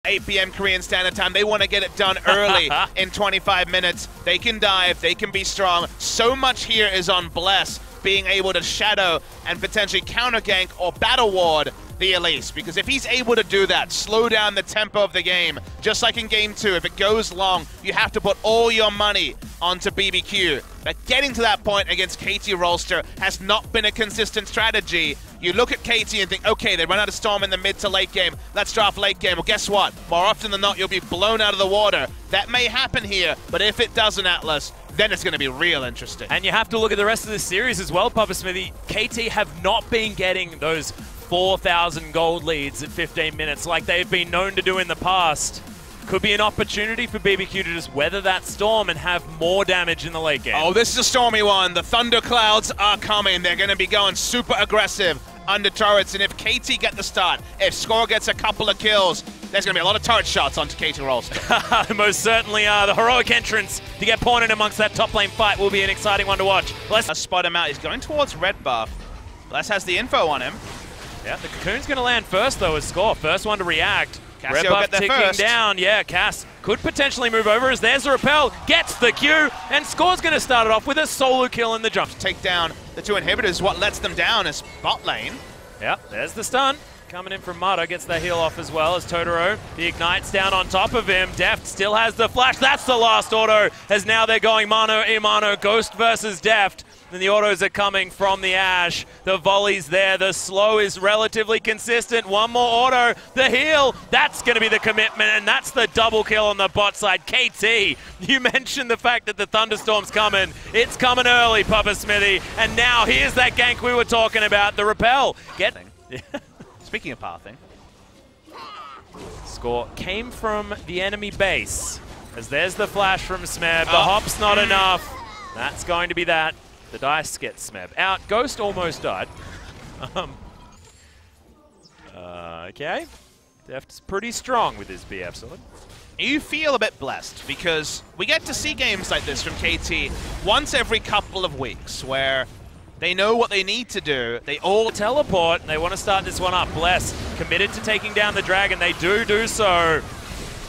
8 p.m. Korean Standard Time. They want to get it done early in 25 minutes. They can dive. They can be strong. So much here is on Bless being able to shadow and potentially counter gank or battle ward the Elise, because if he's able to do that, slow down the tempo of the game, just like in Game 2, if it goes long, you have to put all your money onto BBQ. But getting to that point against KT Rolster has not been a consistent strategy. You look at KT and think, okay, they run out of Storm in the mid to late game, let's draft late game. Well, guess what? More often than not, you'll be blown out of the water. That may happen here, but if it doesn't, Atlas, then it's going to be real interesting. And you have to look at the rest of the series as well, Papa Smithy. KT have not been getting those 4,000 gold leads at 15 minutes like they've been known to do in the past. Could be an opportunity for BBQ to just weather that storm and have more damage in the late game. Oh, this is a stormy one. The thunder clouds are coming. They're going to be going super aggressive under turrets, and if KT get the start, if Score gets a couple of kills, there's going to be a lot of turret shots onto KT Rolster. They most certainly are. The heroic entrance to get pawned in amongst that top lane fight will be an exciting one to watch. Let's spot him out. He's going towards red buff. Bless has the info on him. Yeah, the Cocoon's going to land first, though, as Score. First one to react. Cassio Red buff get there ticking first. down. Yeah, Cass could potentially move over as there's the repel. Gets the Q, and Score's going to start it off with a solo kill in the jump. Take down the two inhibitors. What lets them down is bot lane. Yeah, there's the stun. Coming in from Mata, gets the heal off as well as Totoro. The Ignite's down on top of him. Deft still has the flash. That's the last auto, as now they're going mano a mano. Ghost versus Deft. And the autos are coming from the Ashe. The volley's there. The slow is relatively consistent. One more auto. The heal. That's going to be the commitment, and that's the double kill on the bot side. KT, you mentioned the fact that the thunderstorm's coming. It's coming early, Papa Smithy. And now here's that gank we were talking about. The repel. Speaking of pathing. Score came from the enemy base. As there's the flash from Smeb. The hop's not enough. That's going to be that. The dice gets Smeb out. Ghost almost died. Okay. Deft's pretty strong with his BF sword. You feel a bit blessed because we get to see games like this from KT once every couple of weeks where they know what they need to do. They all teleport, and they want to start this one up. Bless committed to taking down the dragon. They do so.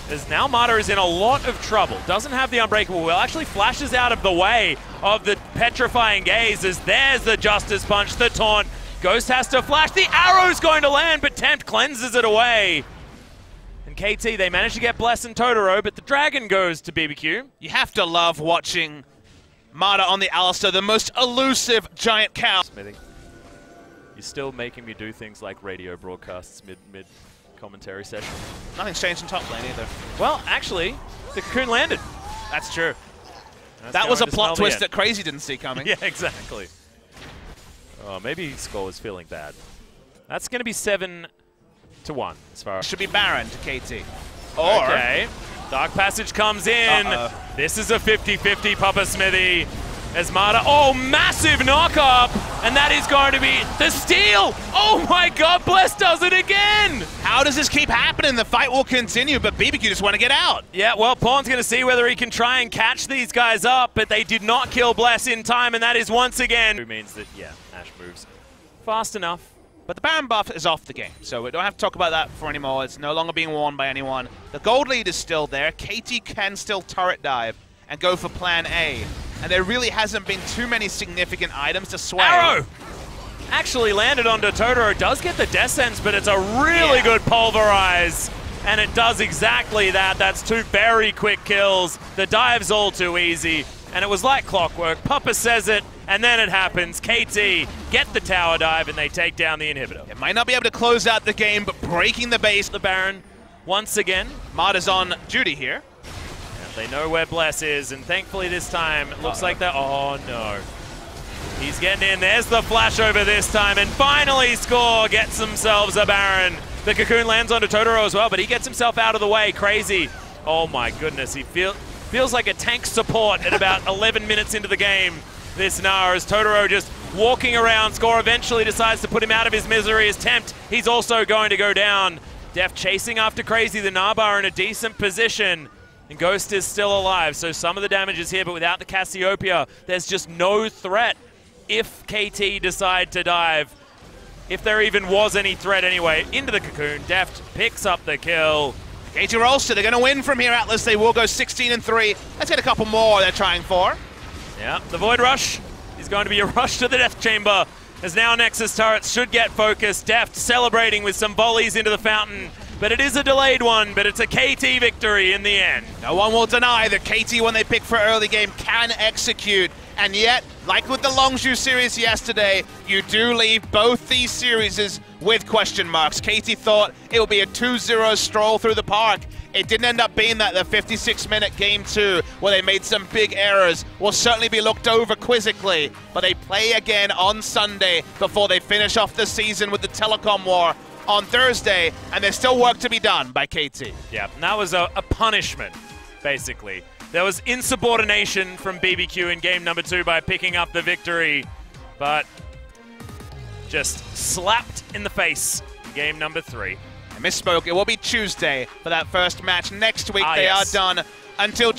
As now Mata is in a lot of trouble. Doesn't have the Unbreakable Will. Actually flashes out of the way of the Petrifying Gaze as there's the Justice Punch, the taunt. Ghost has to flash. The arrow's going to land, but Tempt cleanses it away. And KT, they manage to get Bless and Totoro, but the dragon goes to BBQ. You have to love watching Mata on the Alistar, the most elusive giant cow. Smithy, you're still making me do things like radio broadcasts mid commentary session. Nothing's changed in top lane either. Well, actually, the Cocoon landed. That's true. That was a plot twist that Crazy didn't see coming. Yeah, exactly. Oh, maybe Skull is feeling bad. That's going to be 7-1 as far as... Should be Baron to KT. Or... Okay. Dark Passage comes in. This is a 50-50 Papa Smithy. As Mata, oh, massive knock-up! And that is going to be the steal! Oh my god, Bless does it again! How does this keep happening? The fight will continue, but BBQ just want to get out. Yeah, well, Pawn's going to see whether he can try and catch these guys up, but they did not kill Bless in time, and that is once again... Who means that, yeah, Ashe moves fast enough. But the Baron buff is off the game, so we don't have to talk about that for anymore. It's no longer being worn by anyone. The gold lead is still there. KT can still turret dive and go for plan A. And there really hasn't been too many significant items to sway. Arrow! Actually landed onto Totoro. Does get the Death Sense, but it's a really good Pulverize. And it does exactly that. That's two very quick kills. The dive's all too easy. And it was like clockwork. Papa says it, and then it happens. KT get the tower dive, and they take down the inhibitor. It might not be able to close out the game, but breaking the base. The Baron once again. Mata's on duty here. They know where Bless is, and thankfully this time, it looks like that. Oh no. He's getting in. There's the flash over this time, and finally Score gets themselves a Baron. The Cocoon lands onto Totoro as well, but he gets himself out of the way. Crazy. Oh my goodness. He feels like a tank support at about 11 minutes into the game. This Nara, as Totoro just walking around. Score eventually decides to put him out of his misery. His Tempt, he's also going to go down. Deft chasing after Crazy. The Naba in a decent position. And Ghost is still alive, so some of the damage is here, but without the Cassiopeia, there's just no threat if KT decide to dive. If there even was any threat anyway, into the Cocoon. Deft picks up the kill. KT Rolster, they're going to win from here, Atlas. They will go 16-3. Let's get a couple more they're trying for. Yeah, the Void Rush is going to be a rush to the Death Chamber, as now Nexus turrets should get focused. Deft celebrating with some volleys into the fountain, but it is a delayed one, but it's a KT victory in the end. No one will deny that KT, when they pick for early game, can execute. And yet, like with the Longzhu series yesterday, you do leave both these series with question marks. KT thought it would be a 2-0 stroll through the park. It didn't end up being that. The 56-minute game 2, where they made some big errors, will certainly be looked over quizzically. But they play again on Sunday before they finish off the season with the Telecom War on Thursday, and there's still work to be done by KT. Yeah, and that was a punishment, basically. There was insubordination from BBQ in game number 2 by picking up the victory, but just slapped in the face in game number 3. I misspoke. It will be Tuesday for that first match. Next week they are done until